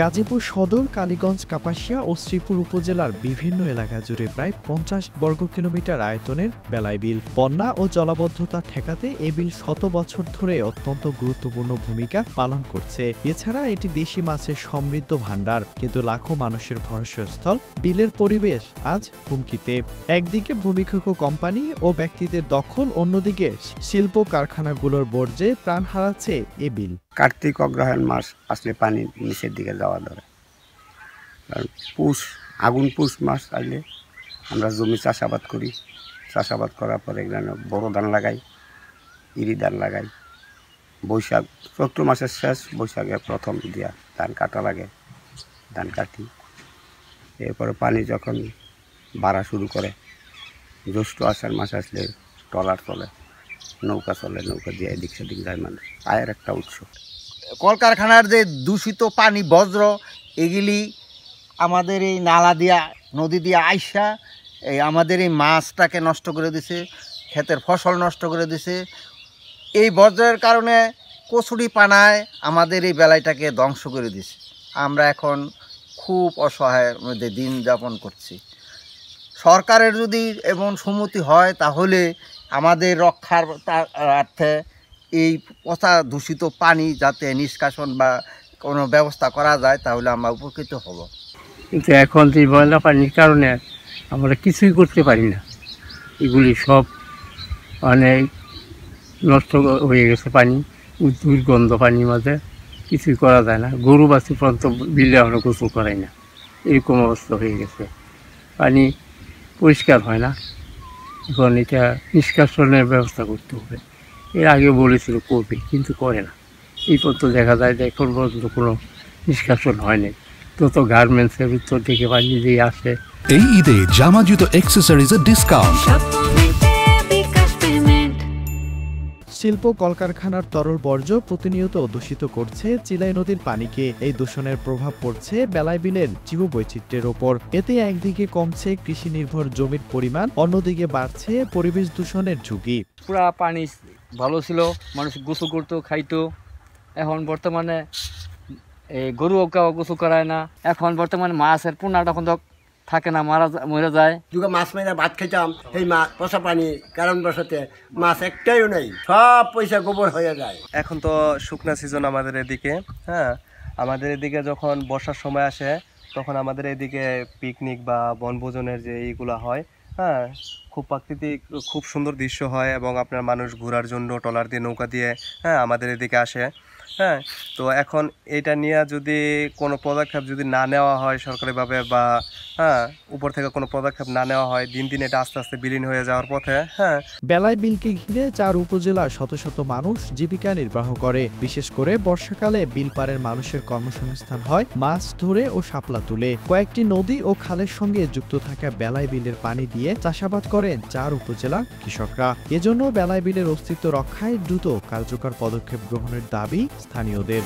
গাজীপুর সদর, কালীগঞ্জ, কাপাসিয়া ও শ্রীপুর উপজেলার বিভিন্ন এলাকা জুড়ে প্রায় 50 বর্গ কিলোমিটার আয়তনের বেলায় বিল। বন্যা ও জলাবদ্ধতা ঠেকাতে এ বিল শত বছর ধরে অত্যন্ত গুরুত্বপূর্ণ ভূমিকা পালন করছে। এছাড়া এটি দেশি মাছের সমৃদ্ধ ভাণ্ডার, কিন্তু লাখো মানুষের ভরসাস্থল বিলের পরিবেশ আজ হুমকিতে। একদিকে ভূমিক্ষেপ কোম্পানি ও ব্যক্তিদের দখল, অন্যদিকে শিল্প কারখানাগুলোর বর্জ্যে প্রাণ হারাচ্ছে এ বিল। কার্তিক অগ্রহায়ণ মাস আসলে পানি নিচের দিকে যাওয়া ধরে। কারণ পুষ মাস আসলে আমরা জমি চাষাবাদ করি। চাষাবাদ করার পরে এখানে বড় ধান লাগাই, ইরি ধান লাগাই। বৈশাখ চৈত্র মাসের শেষ, বৈশাখের প্রথম দিয়া ধান কাটা লাগে, ধান কাটি। এরপরে পানি যখন বাড়া শুরু করে, জ্যৈষ্ঠ আষাঢ় মাস আসলে ট্রলার চলে, নৌকা চলে, নৌকা দিয়ে এদিক সেদিক যায় মানুষ। আয়ের একটা উৎস। কলকারখানার যে দূষিত পানি, বজ্র, এগুলি আমাদের এই নালা দিয়া, নদী দিয়া আইসা এই আমাদের এই মাছটাকে নষ্ট করে দিছে, ক্ষেতের ফসল নষ্ট করে দিছে। এই বজ্রের কারণে কচুরি পানায় আমাদের এই বেলাইটাকে ধ্বংস করে দিছে। আমরা এখন খুব অসহায়ের মধ্যে দিন যাপন করছি। সরকারের যদি এমন সম্মতি হয় তাহলে আমাদের রক্ষার অর্থে এই পচা দূষিত পানি যাতে নিষ্কাশন বা কোনো ব্যবস্থা করা যায়, তাহলে আমরা উপকৃত হব। কিন্তু এখন এই ময়লা পানির কারণে আমরা কিছুই করতে পারি না। এগুলি সব মানে নষ্ট হয়ে গেছে, পানি দুর্গন্ধ পানির মাঝে কিছুই করা যায় না। গরু বাছুর পর্যন্ত বিলে আমরা গোসল করাই না, এরকম অবস্থা হয়ে গেছে। পানি পরিষ্কার হয় না। এখন এটা নিষ্কাশনের ব্যবস্থা করতে হবে। এর আগে বলেছিল করবে, কিন্তু করে না। এই পর্যন্ত দেখা যায় যে এখন পর্যন্ত কোনো নিষ্কাশন হয়নি। তো গার্মেন্টসের ভিতর থেকে পানি দিয়ে আসে। এই ঈদে জামা জুতো অ্যাক্সেসরিজের ডিসকাউন্ট। শিল্প কলকারখানার তরল বর্জ্য প্রতিনিয়ত দূষিত করছে চিলাই নদীর পানিকে। এই দূষণের প্রভাব পড়ছে বেলায় বিলের জীববৈচিত্র্যের ওপর। এতে একদিকে কমছে কৃষি নির্ভর জমির পরিমাণ, অন্যদিকে বাড়ছে পরিবেশ দূষণের ঝুঁকি। পুরা পানি ভালো ছিল, মানুষ গোসল করতো, খাইতো। এখন বর্তমানে এই গরু গোসল করায় না। এখন বর্তমানে মাছের পোনাটা এখন থাকে না, মরে যায়। যুগে মাছ মেরে ভাত খাইতাম, সেই মাছ পচা পানি কারণ বসাতে মাছ একটাইও নেই, সব পয়সা গোবর হয়ে যায়। এখন তো শুকনা সিজন আমাদের এদিকে। হ্যাঁ, আমাদের এদিকে যখন বর্ষার সময় আসে তখন আমাদের এদিকে পিকনিক বা বনভোজনের যে এইগুলো হয়, হ্যাঁ, খুব প্রাকৃতিক, খুব সুন্দর দৃশ্য হয়। এবং আপনার মানুষ ঘোরার জন্য ট্রলার দিয়ে, নৌকা দিয়ে, হ্যাঁ, আমাদের এদিকে আসে। হ্যাঁ, তো এখন এটা নিয়ে যদি কোনো পদক্ষেপ যদি না নেওয়া হয় সরকারিভাবে, বা হ্যাঁ উপর থেকে কোনো পদক্ষেপ না নেওয়া হয়, দিন দিন এটা আস্তে আস্তে বিলীন হয়ে যাওয়ার পথে। হ্যাঁ, বেলায় বিলকে ঘিরে 4 উপজেলার শত শত মানুষ জীবিকা নির্বাহ করে। বিশেষ করে বর্ষাকালে বিল পাড়ের মানুষের কর্মসংস্থান হয় মাছ ধরে ও শাপলা তুলে। কয়েকটি নদী ও খালের সঙ্গে যুক্ত থাকা বেলায় বিলের পানি দিয়ে চাষাবাদ করেন 4 উপজেলার কৃষকরা। এজন্য বেলায় বিলের অস্তিত্ব রক্ষায় দ্রুত কার্যকর পদক্ষেপ গ্রহণের দাবি স্থানীয়দের।